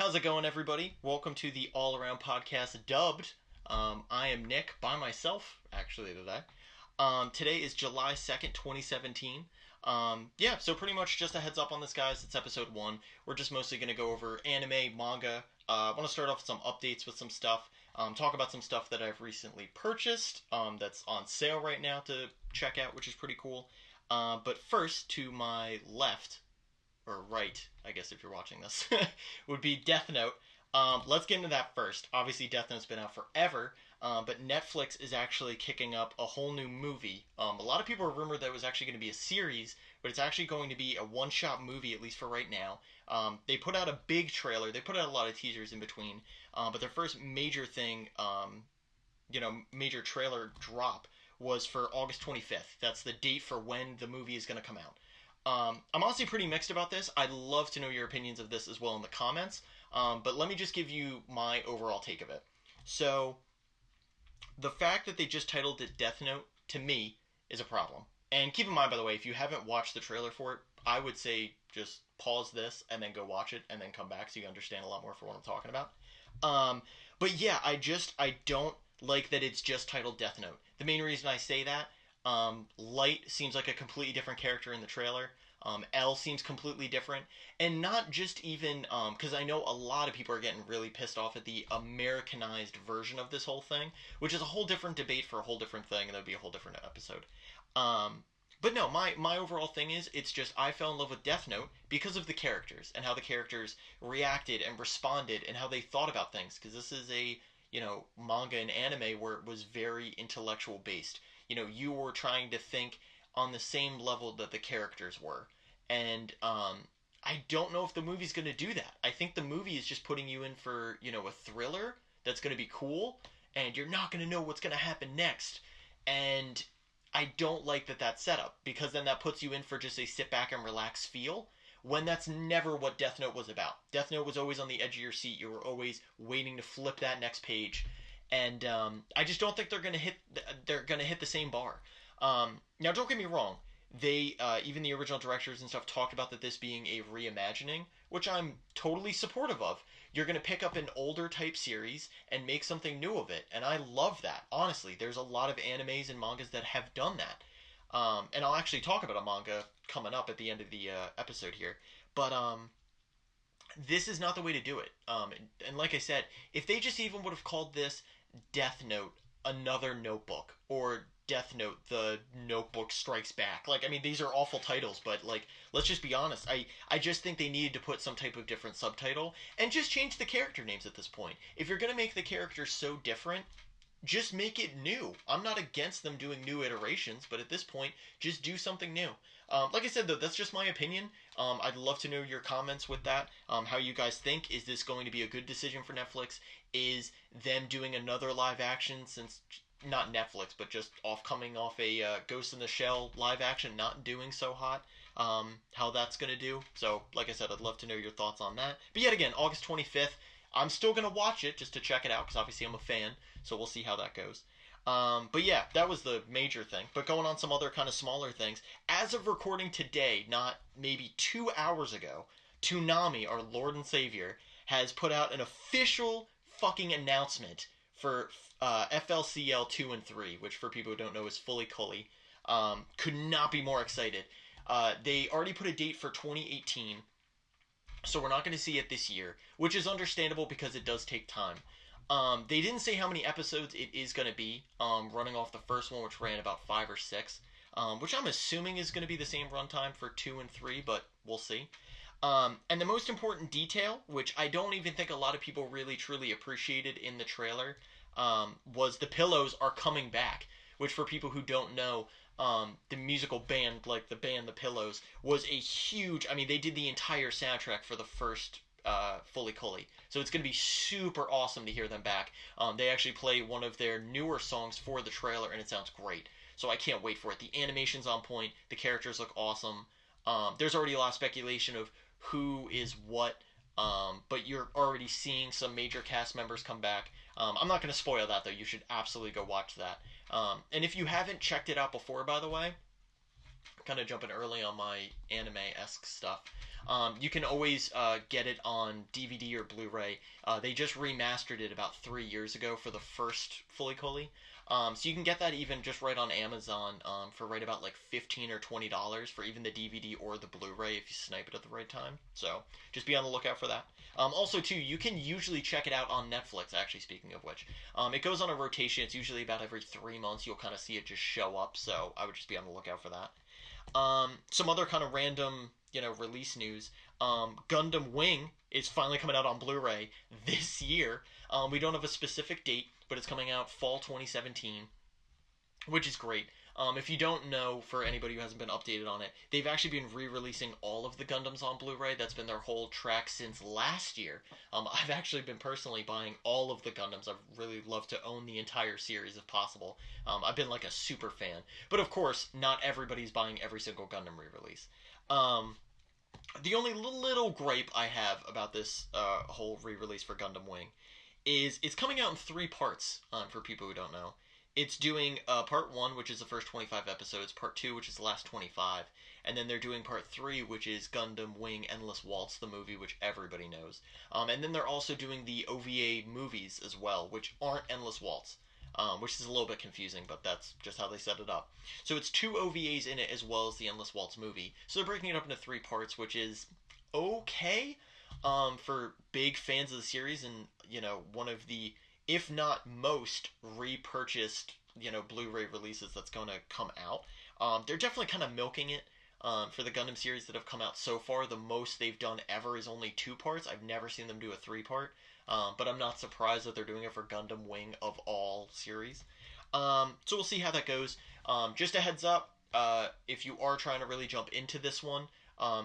How's it going, everybody? Welcome to the All Around Podcast dubbed. I am Nick by myself, actually, today. Today is July 2nd, 2017. So pretty much just a heads up on this, guys. It's episode 1. We're just mostly going to go over anime, manga. I want to start off with some updates with some stuff. Talk about some stuff that I've recently purchased that's on sale right now to check out, which is pretty cool. But first, to my left, or right, I guess if you're watching this, would be Death Note. Let's get into that first. Obviously, Death Note's been out forever, but Netflix is actually kicking up a whole new movie. A lot of people are rumored that it was actually going to be a series, but it's actually going to be a one-shot movie, at least for right now. They put out a big trailer. They put out a lot of teasers in between, but their first major thing, major trailer drop was for August 25th. That's the date for when the movie is going to come out. I'm honestly pretty mixed about this. I'd love to know your opinions of this as well in the comments. But let me just give you my overall take of it. So, the fact that they just titled it Death Note, to me, is a problem. And keep in mind, by the way, if you haven't watched the trailer for it, I would say just pause this and then go watch it and then come back so you understand a lot more for what I'm talking about. But yeah, I don't like that it's just titled Death Note. The main reason I say that, Light seems like a completely different character in the trailer. L seems completely different. And not just even, because I know a lot of people are getting really pissed off at the Americanized version of this whole thing, which is a whole different debate for a whole different thing, and that would be a whole different episode. But no, my overall thing is, it's just, I fell in love with Death Note because of the characters, and how the characters reacted and responded, and how they thought about things, because this is a, manga and anime where it was very intellectual based. You were trying to think on the same level that the characters were. And I don't know if the movie's going to do that. I think the movie is just putting you in for, a thriller that's going to be cool, and you're not going to know what's going to happen next. And I don't like that setup, because then that puts you in for just a sit back and relax feel, when that's never what Death Note was about. Death Note was always on the edge of your seat. You were always waiting to flip that next page. And I just don't think they're gonna hit the same bar. Now, don't get me wrong. They even the original directors and stuff talked about that this being a reimagining, which I'm totally supportive of. You're gonna pick up an older type series and make something new of it, and I love that. Honestly, there's a lot of animes and mangas that have done that. And I'll actually talk about a manga coming up at the end of the episode here. But this is not the way to do it. And like I said, if they just even would have called this Death Note, Another Notebook, or Death Note, The Notebook Strikes Back. These are awful titles, but, let's just be honest. I just think they needed to put some type of different subtitle, and just change the character names at this point. If you're going to make the characters so different, just make it new. I'm not against them doing new iterations, but at this point, just do something new. Like I said, though, that's just my opinion. I'd love to know your comments with that. How you guys think. Is this going to be a good decision for Netflix? Is them doing another live action, since, not Netflix, but just coming off a Ghost in the Shell live action, not doing so hot, how that's going to do. So, like I said, I'd love to know your thoughts on that. But yet again, August 25th, I'm still going to watch it just to check it out, because obviously I'm a fan, so we'll see how that goes. But yeah, that was the major thing. But going on some other kind of smaller things, as of recording today, not maybe 2 hours ago, Toonami, our Lord and Savior, has put out an official fucking announcement for FLCL 2 and 3, which for people who don't know is Fully Cully. Could not be more excited. They already put a date for 2018, so we're not going to see it this year, which is understandable because it does take time. They didn't say how many episodes it is going to be, running off the first one, which ran about 5 or 6, which I'm assuming is going to be the same runtime for 2 and 3, but we'll see. And the most important detail, which I don't even think a lot of people really truly appreciated in the trailer, was the pillows are coming back, which for people who don't know, the musical band, like the band The Pillows, was a huge, they did the entire soundtrack for the first Fully Cully. So it's going to be super awesome to hear them back. They actually play one of their newer songs for the trailer, and it sounds great. So I can't wait for it. The animation's on point. The characters look awesome. There's already a lot of speculation of who is what, but you're already seeing some major cast members come back. I'm not going to spoil that, though. You should absolutely go watch that. And if you haven't checked it out before, by the way, kind of jumping early on my anime-esque stuff. You can always get it on DVD or Blu-ray. They just remastered it about 3 years ago for the first Fully Coley. So you can get that even just right on Amazon for right about like $15 or $20 for even the DVD or the Blu-ray if you snipe it at the right time. So just be on the lookout for that. Also, too, you can usually check it out on Netflix, actually, speaking of which. It goes on a rotation. It's usually about every 3 months. You'll kind of see it just show up, so I would just be on the lookout for that. Some other kind of random, release news. Gundam Wing is finally coming out on Blu-ray this year. We don't have a specific date, but it's coming out fall 2017, which is great. If you don't know, for anybody who hasn't been updated on it, they've actually been re-releasing all of the Gundams on Blu-ray. That's been their whole track since last year. I've actually been personally buying all of the Gundams. I'd really love to own the entire series if possible. I've been like a super fan. But of course, not everybody's buying every single Gundam re-release. The only little gripe I have about this whole re-release for Gundam Wing is it's coming out in 3 parts, for people who don't know. It's doing part 1, which is the first 25 episodes, part 2, which is the last 25, and then they're doing part 3, which is Gundam Wing Endless Waltz, the movie, which everybody knows. And then they're also doing the OVA movies as well, which aren't Endless Waltz, which is a little bit confusing, but that's just how they set it up. So it's 2 OVAs in it as well as the Endless Waltz movie. So they're breaking it up into 3 parts, which is okay for big fans of the series, and, one of the, if not most, repurchased, Blu-ray releases that's going to come out. They're definitely kind of milking it. For the Gundam series that have come out so far, the most they've done ever is only 2 parts. I've never seen them do a 3-part. But I'm not surprised that they're doing it for Gundam Wing of all series. So we'll see how that goes. Just a heads up, if you are trying to really jump into this one,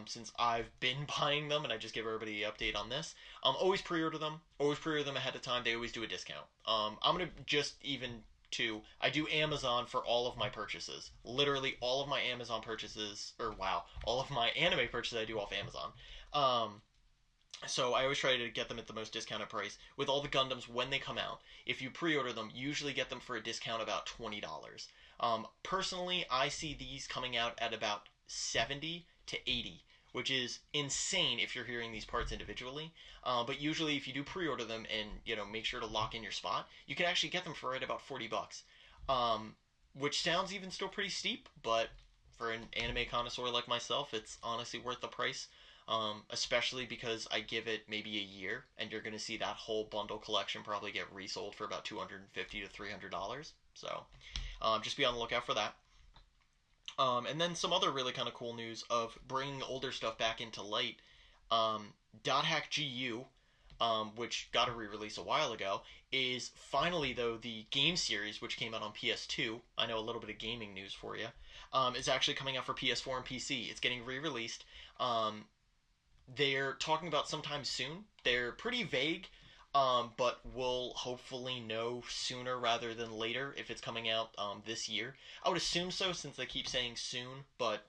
since I've been buying them and I just gave everybody an update on this, always pre-order them. Always pre-order them ahead of time. They always do a discount. I'm going to just even to, I do Amazon for all of my purchases. Literally all of my Amazon purchases, all of my anime purchases I do off Amazon. So I always try to get them at the most discounted price. With all the Gundams, when they come out, if you pre-order them, usually get them for a discount about $20. Personally, I see these coming out at about $70 to $80, which is insane if you're hearing these parts individually. But usually if you do pre-order them and, make sure to lock in your spot, you can actually get them for right about $40. Which sounds even still pretty steep, but for an anime connoisseur like myself, it's honestly worth the price. Especially because I give it maybe a year, and you're going to see that whole bundle collection probably get resold for about $250 to $300. So, just be on the lookout for that. And then some other really kind of cool news of bringing older stuff back into light. Dot Hack GU, which got a re-release a while ago, is finally, though, the game series, which came out on PS2. I know a little bit of gaming news for you. Is actually coming out for PS4 and PC. It's getting re-released. They're talking about sometime soon. They're pretty vague, but we'll hopefully know sooner rather than later if it's coming out this year. I would assume so, since they keep saying soon, but,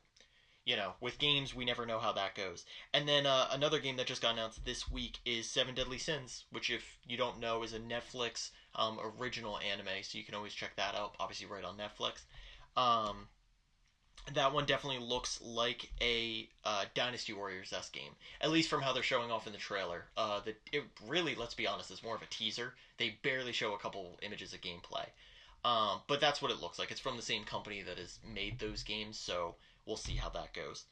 with games, we never know how that goes. And then another game that just got announced this week is 7 Deadly Sins, which, if you don't know, is a Netflix original anime, so you can always check that out, obviously right on Netflix. That one definitely looks like a Dynasty Warriors-esque game, at least from how they're showing off in the trailer. It really, let's be honest, is more of a teaser. They barely show a couple images of gameplay. But that's what it looks like. It's from the same company that has made those games, so we'll see how that goes.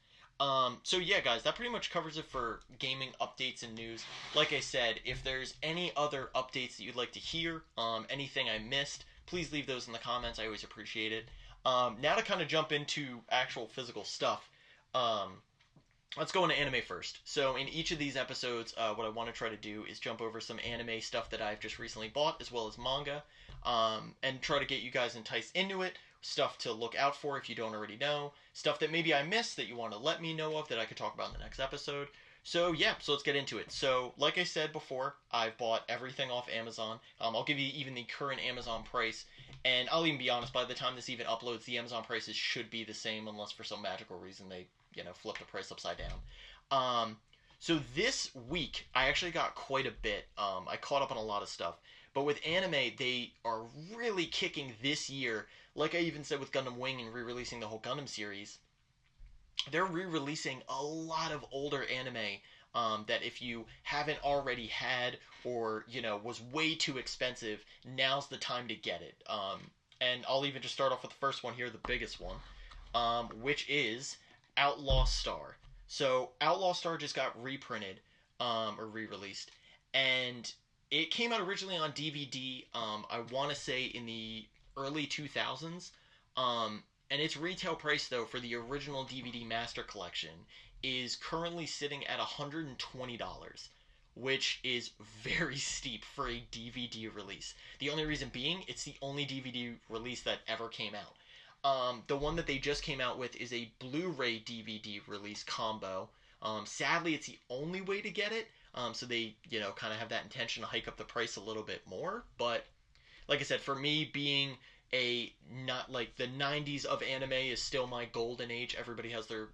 So yeah, guys, that pretty much covers it for gaming updates and news. Like I said, if there's any other updates that you'd like to hear, anything I missed, please leave those in the comments. I always appreciate it. Now to kind of jump into actual physical stuff, let's go into anime first. So in each of these episodes, what I want to try to do is jump over some anime stuff that I've just recently bought, as well as manga, and try to get you guys enticed into it, stuff to look out for if you don't already know, stuff that maybe I missed that you want to let me know of that I could talk about in the next episode. So yeah, so let's get into it. So like I said before, I've bought everything off Amazon. I'll give you even the current Amazon price, and I'll even be honest, by the time this even uploads, the Amazon prices should be the same unless for some magical reason they, flip the price upside down. So this week, I actually got quite a bit. I caught up on a lot of stuff. But with anime, they are really kicking this year. Like I even said with Gundam Wing and re-releasing the whole Gundam series, they're re-releasing a lot of older anime that if you haven't already had, or was way too expensive, now's the time to get it. And I'll even just start off with the first one here, the biggest one, which is Outlaw Star. So Outlaw Star just got reprinted, or re-released, and it came out originally on DVD. I want to say in the early 2000s. And its retail price, though, for the original DVD Master Collection is currently sitting at $120, which is very steep for a DVD release. The only reason being, it's the only DVD release that ever came out. The one that they just came out with is a Blu-ray DVD release combo. Sadly, it's the only way to get it. So they, kind of have that intention to hike up the price a little bit more. But like I said, for me, being not like the 90s of anime is still my golden age. Everybody has their,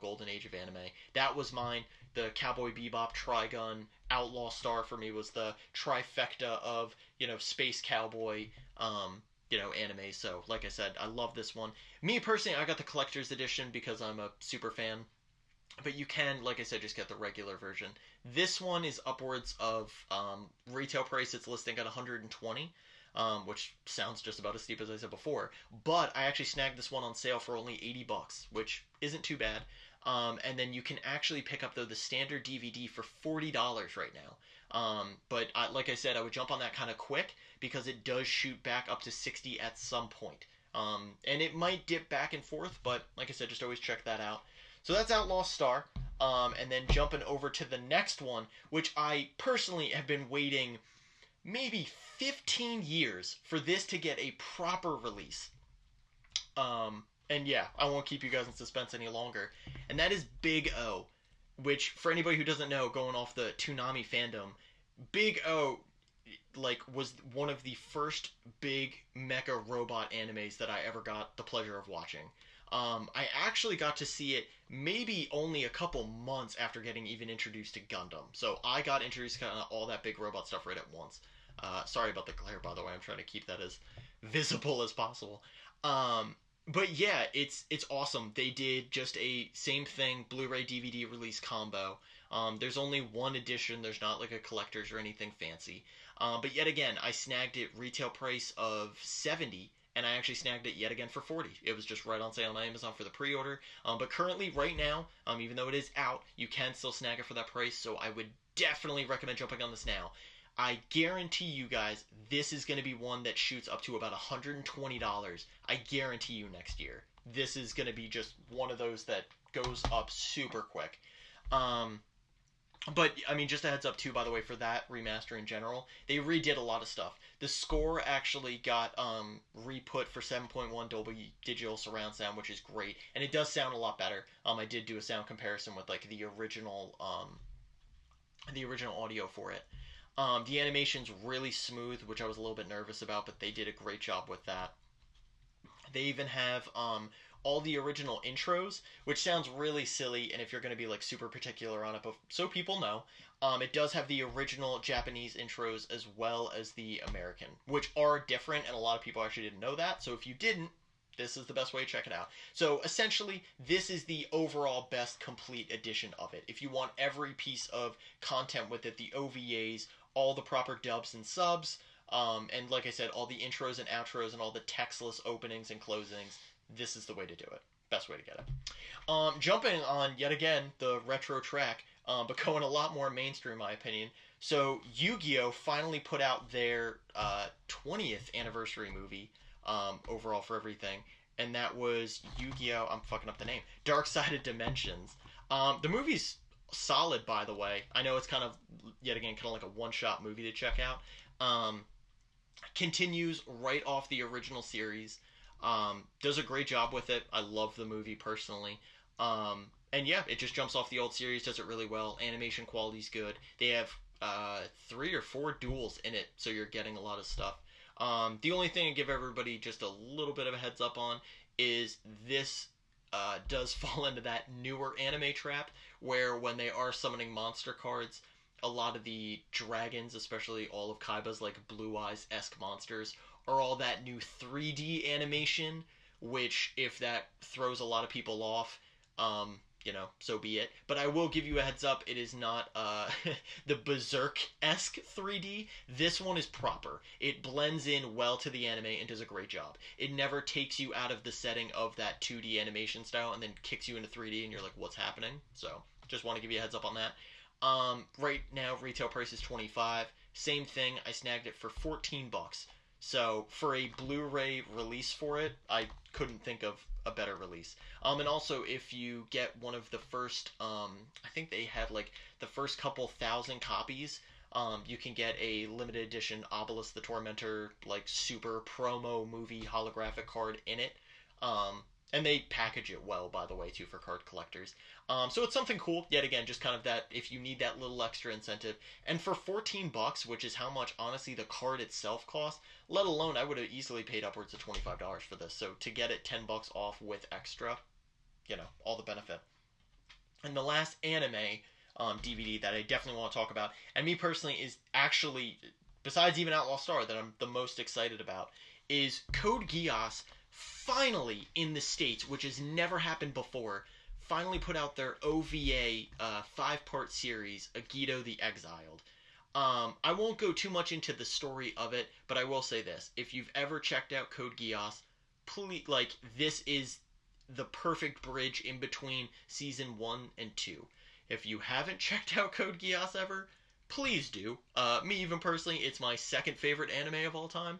golden age of anime. That was mine. The Cowboy Bebop, Trigun, Outlaw Star for me was the trifecta of, space cowboy, anime. So, like I said, I love this one. Me personally, I got the collector's edition because I'm a super fan. But you can, like I said, just get the regular version. This one is upwards of retail price. It's listing at 120, which sounds just about as steep as I said before. But I actually snagged this one on sale for only $80, which isn't too bad. And then you can actually pick up, though, the standard DVD for $40 right now. But like I said, I would jump on that kind of quick because it does shoot back up to 60 at some point. And it might dip back and forth, but like I said, just always check that out. So that's Outlaw Star. And then jumping over to the next one, which I personally have been waiting maybe 15 years for this to get a proper release. And yeah, I won't keep you guys in suspense any longer. And that is Big O, which, for anybody who doesn't know, going off the Toonami fandom, Big O, was one of the first big mecha robot animes that I ever got the pleasure of watching. I actually got to see it maybe only a couple months after getting even introduced to Gundam. So I got introduced to kind of all that big robot stuff right at once. Sorry about the glare, by the way. I'm trying to keep that as visible as possible. But yeah, it's awesome. They did just a same thing, Blu-ray DVD release combo. There's only one edition. There's not like a collector's or anything fancy. But yet again, I snagged it retail price of $70, and I actually snagged it yet again for $40. It was just right on sale on Amazon for the pre-order. But currently, right now, even though it is out, you can still snag it for that price. So I would definitely recommend jumping on this now. I guarantee you guys, this is going to be one that shoots up to about $120. I guarantee you next year. This is going to be just one of those that goes up super quick. But, I mean, just a heads up, too, by the way, for that remaster in general, they redid a lot of stuff. The score actually got re-put for 7.1 Dolby Digital Surround Sound, which is great. And it does sound a lot better. I did do a sound comparison with, like, the original audio for it. The animation's really smooth, which I was a little bit nervous about, but they did a great job with that. They even have all the original intros, which sounds really silly, and if you're going to be like super particular on it, but so people know, it does have the original Japanese intros as well as the American, which are different, and a lot of people actually didn't know that. So if you didn't, this is the best way to check it out. So essentially, this is the overall best complete edition of it. If you want every piece of content with it, the OVAs, all the proper dubs and subs, and like I said, all the intros and outros and all the textless openings and closings, this is the way to do it. Best way to get it. Jumping on, yet again, the retro track, but going a lot more mainstream, in my opinion. So Yu-Gi-Oh! Finally put out their 20th anniversary movie overall for everything, and that was Yu-Gi-Oh! I'm fucking up the name. Dark-Sided Dimensions. The movie's solid, by the way. I know it's kind of, yet again, kind of like a one-shot movie to check out. Continues right off the original series. Does a great job with it. I love the movie personally. And yeah, it just jumps off the old series, does it really well. Animation quality's good. They have 3 or 4 duels in it, so you're getting a lot of stuff. The only thing I give everybody just a little bit of a heads up on is this does fall into that newer anime trap where when they are summoning monster cards, a lot of the dragons, especially all of Kaiba's like Blue Eyes-esque monsters, are all that new 3D animation, which if that throws a lot of people off, So be it. But I will give you a heads up, it is not the Berserk-esque 3D. This one is proper. It blends in well to the anime and does a great job. It never takes you out of the setting of that 2D animation style and then kicks you into 3D and you're like, what's happening? So just want to give you a heads up on that. Right now, retail price is $25. Same thing, I snagged it for $14. So for a Blu-ray release for it, I couldn't think of a better release. And also if you get one of the first, I think they had like the first couple thousand copies, you can get a limited edition Obelisk the Tormentor like super promo movie holographic card in it. And they package it well, by the way, too, for card collectors. So it's something cool. Yet again, just kind of that if you need that little extra incentive. And for $14, which is how much honestly the card itself costs, let alone I would have easily paid upwards of $25 for this. So to get it $10 off with extra, all the benefit. And the last anime DVD that I definitely want to talk about, and me personally is actually, besides even Outlaw Star, that I'm the most excited about, is Code Geass finally in the States, which has never happened before, finally put out their OVA 5-part series, Agito the Exiled. I won't go too much into the story of it, but I will say this. If you've ever checked out Code Geass, please, this is the perfect bridge in between season 1 and 2. If you haven't checked out Code Geass ever, please do. Me, even personally, it's my second favorite anime of all time.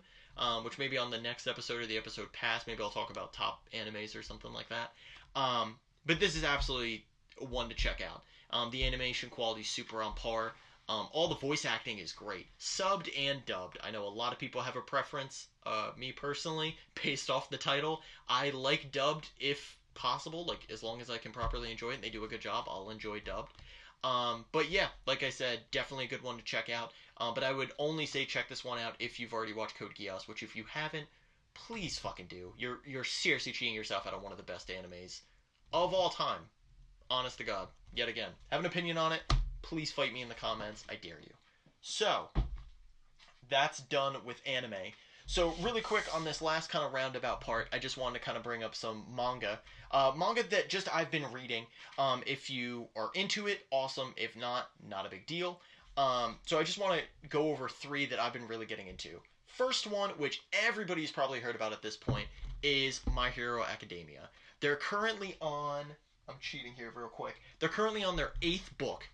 Which maybe on the next episode or the episode past, maybe I'll talk about top animes or something like that. But this is absolutely one to check out. The animation quality is super on par. All the voice acting is great, subbed and dubbed. I know a lot of people have a preference. Me personally, based off the title, I like dubbed if possible. Like as long as I can properly enjoy it and they do a good job, I'll enjoy dubbed. But yeah, like I said, definitely a good one to check out. But I would only say check this one out if you've already watched Code Geass, which if you haven't, please fucking do. You're seriously cheating yourself out of one of the best animes of all time. Honest to God. Yet again. Have an opinion on it? Please fight me in the comments. I dare you. So, that's done with anime. So, really quick on this last kind of roundabout part, I just wanted to kind of bring up some manga. Manga that just I've been reading. If you are into it, awesome. If not, not a big deal. So I just want to go over 3 that I've been really getting into. First one, which everybody's probably heard about at this point, is My Hero Academia. They're currently on... I'm cheating here real quick. They're currently on their 8th book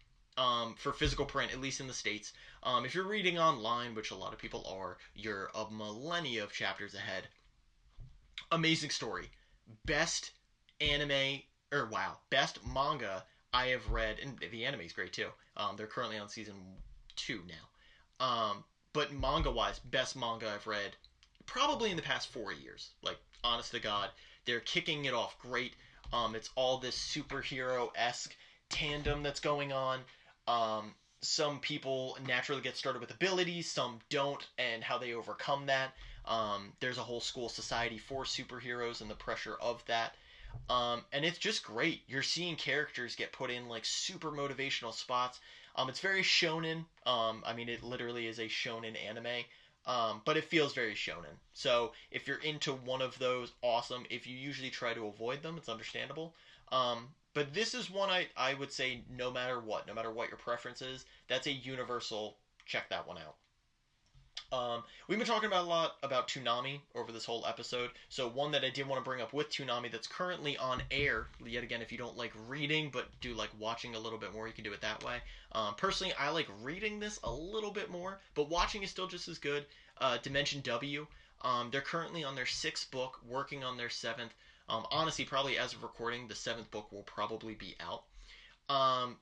for physical print, at least in the States. If you're reading online, which a lot of people are, you're a millennia of chapters ahead. Amazing story. Best anime... best manga I have read, and the anime is great too. They're currently on season 2 now. But manga-wise, best manga I've read probably in the past 4 years. Like, honest to God, they're kicking it off great. It's all this superhero-esque tandem that's going on. Some people naturally get started with abilities, some don't, and how they overcome that. There's a whole school society for superheroes and the pressure of that. And it's just great. You're seeing characters get put in like super motivational spots. It's very shonen. It literally is a shonen anime. But it feels very shonen. So if you're into one of those, awesome. If you usually try to avoid them, it's understandable. But this is one I would say no matter what your preference is, that's a universal, check that one out. We've been talking about a lot about Toonami over this whole episode, so one that I did want to bring up with Toonami that's currently on air, yet again, if you don't like reading but do like watching a little bit more, you can do it that way. Personally, I like reading this a little bit more, but watching is still just as good. Dimension W, they're currently on their 6th book, working on their 7th. Honestly, probably as of recording, the 7th book will probably be out.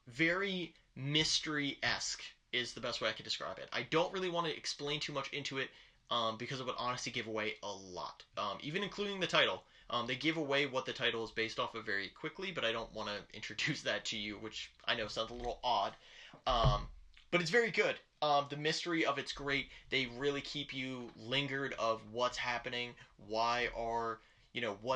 Very mystery-esque is the best way I can describe it. I don't really want to explain too much into it because it would honestly give away a lot, even including the title. They give away what the title is based off of very quickly, but I don't want to introduce that to you, which I know sounds a little odd. But it's very good. The mystery of it's great. They really keep you lingered of what's happening, what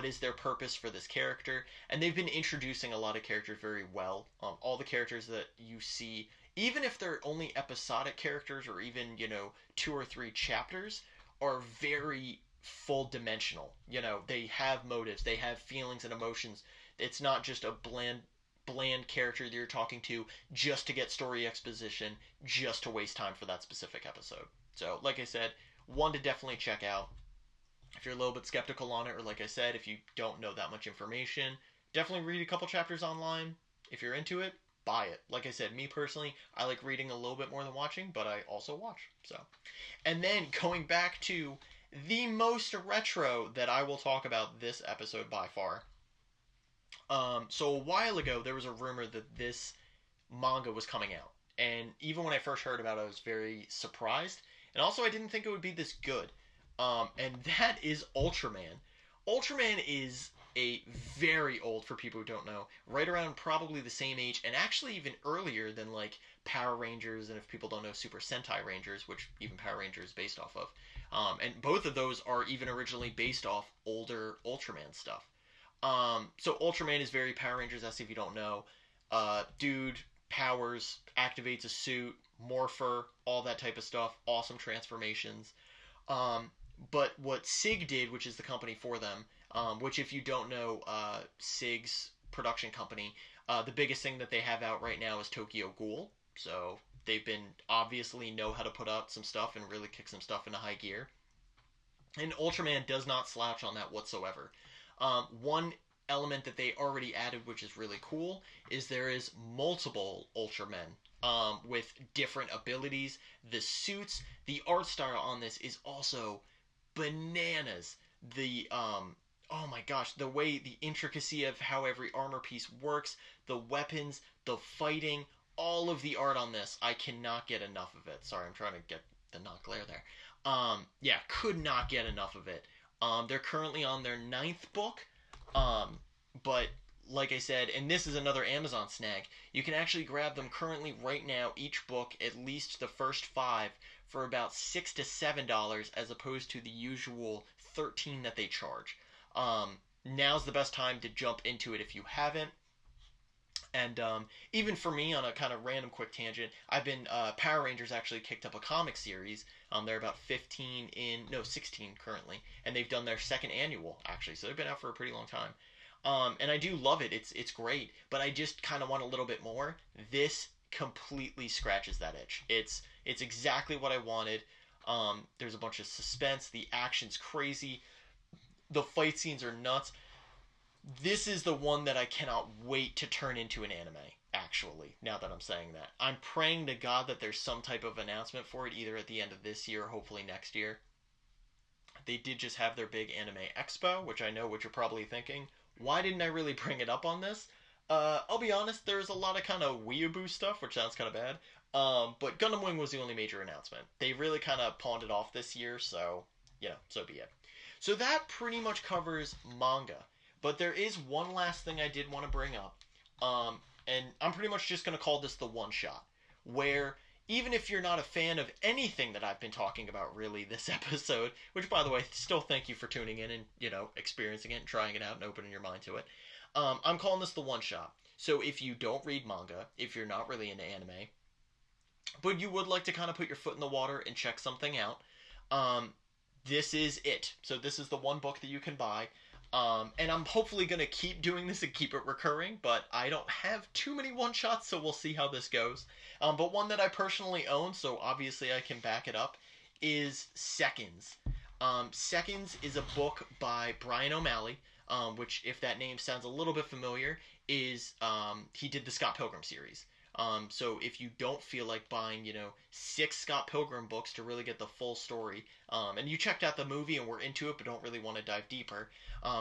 is their purpose for this character, and they've been introducing a lot of characters very well. All the characters that you see, even if they're only episodic characters or even, 2 or 3 chapters, are very full dimensional. They have motives, they have feelings and emotions. It's not just a bland character that you're talking to just to get story exposition, just to waste time for that specific episode. So, like I said, one to definitely check out. If you're a little bit skeptical on it, or like I said, if you don't know that much information, definitely read a couple chapters online. If you're into it, buy it. Like I said, me personally, I like reading a little bit more than watching, but I also watch. So, and then going back to the most retro that I will talk about this episode by far. So a while ago, there was a rumor that this manga was coming out, and even when I first heard about it, I was very surprised, and also I didn't think it would be this good. And that is Ultraman. Ultraman is a very old, for people who don't know, right around probably the same age, and actually even earlier than like Power Rangers, and if people don't know, Super Sentai Rangers, which even Power Rangers is based off of. And both of those are even originally based off older Ultraman stuff. So Ultraman is very Power Rangers esque if you don't know. Dude powers, activates a suit, morpher, all that type of stuff. Awesome transformations. But what SIG did, which is the company for them, which if you don't know, SIG's production company, the biggest thing that they have out right now is Tokyo Ghoul. So they've been obviously know how to put out some stuff and really kick some stuff into high gear. And Ultraman does not slouch on that whatsoever. One element that they already added, which is really cool, is there is multiple Ultramen with different abilities. The suits, the art style on this is also bananas. Oh my gosh, the way, the intricacy of how every armor piece works, the weapons, the fighting, all of the art on this, I cannot get enough of it. Sorry, I'm trying to get the not glare there. Yeah, could not get enough of it. They're currently on their 9th book, but like I said, and this is another Amazon snag, you can actually grab them currently right now, each book, at least the first 5, for about $6 to $7 as opposed to the usual 13 that they charge. Now's the best time to jump into it if you haven't. And even for me, on a kind of random quick tangent, I've been Power Rangers actually kicked up a comic series. They're about 16 currently, and they've done their 2nd annual actually, so they've been out for a pretty long time. And I do love it. It's great, but I just kind of want a little bit more. This completely scratches that itch. It's exactly what I wanted. There's a bunch of suspense. The action's crazy. The fight scenes are nuts. This is the one that I cannot wait to turn into an anime, actually, now that I'm saying that. I'm praying to God that there's some type of announcement for it, either at the end of this year or hopefully next year. They did just have their big anime expo, which I know what you're probably thinking. Why didn't I really bring it up on this? I'll be honest, there's a lot of kind of weeaboo stuff, which sounds kind of bad. But Gundam Wing was the only major announcement. They really kind of pawned it off this year, so, so be it. So that pretty much covers manga. But there is one last thing I did want to bring up. And I'm pretty much just going to call this the one-shot. Where, even if you're not a fan of anything that I've been talking about really this episode, which, by the way, still thank you for tuning in and, experiencing it and trying it out and opening your mind to it. I'm calling this the one-shot. So if you don't read manga, if you're not really into anime, but you would like to kind of put your foot in the water and check something out, this is it. So this is the one book that you can buy. And I'm hopefully going to keep doing this and keep it recurring, but I don't have too many one-shots, so we'll see how this goes. But one that I personally own, so obviously I can back it up, is Seconds. Seconds is a book by Brian O'Malley, which, if that name sounds a little bit familiar, is he did the Scott Pilgrim series. So if you don't feel like buying, 6 Scott Pilgrim books to really get the full story, and you checked out the movie and were into it but don't really want to dive deeper,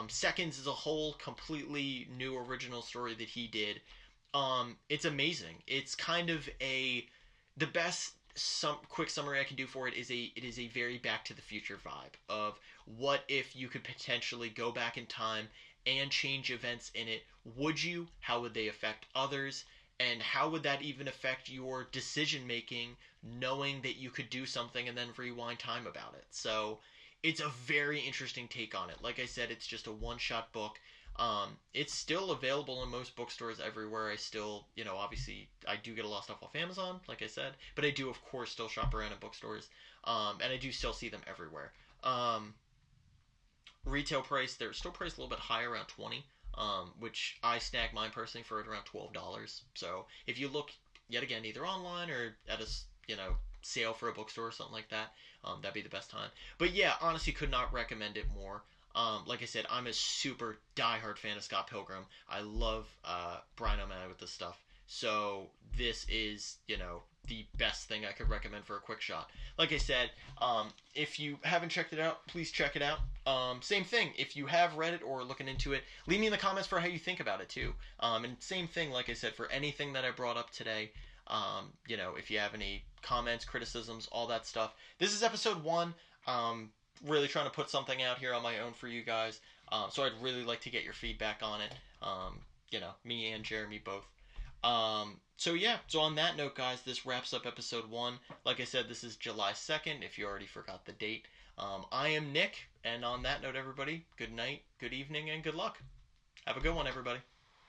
Seconds is a whole completely new original story that he did. It's amazing. It's kind of the best quick summary I can do for it is it is a very Back to the Future vibe of what if you could potentially go back in time and change events in it. Would you? How would they affect others? And how would that even affect your decision making, knowing that you could do something and then rewind time about it? So it's a very interesting take on it. Like I said, it's just a one-shot book. It's still available in most bookstores everywhere. I still, obviously, I do get a lot of stuff off Amazon, like I said, but I do, of course, still shop around in bookstores, and I do still see them everywhere. Retail price, they're still priced a little bit higher, around 20. which I snagged mine personally for around $12. So if you look yet again either online or at a sale for a bookstore or something like that, that'd be the best time. But yeah, honestly, could not recommend it more. Like I said, I'm a super diehard fan of Scott Pilgrim. I love Brian O'Malley with this stuff. So this is, the best thing I could recommend for a quick shot. Like I said, if you haven't checked it out, please check it out. Same thing, if you have read it or are looking into it, leave me in the comments for how you think about it too. And same thing, like I said, for anything that I brought up today, if you have any comments, criticisms, all that stuff. This is episode 1. Really trying to put something out here on my own for you guys. So I'd really like to get your feedback on it. Me and Jeremy both. So on that note, guys, this wraps up episode 1. Like I said, this is July 2nd, if you already forgot the date. I am Nick, and on that note, everybody, good night, good evening, and good luck. Have a good one, everybody.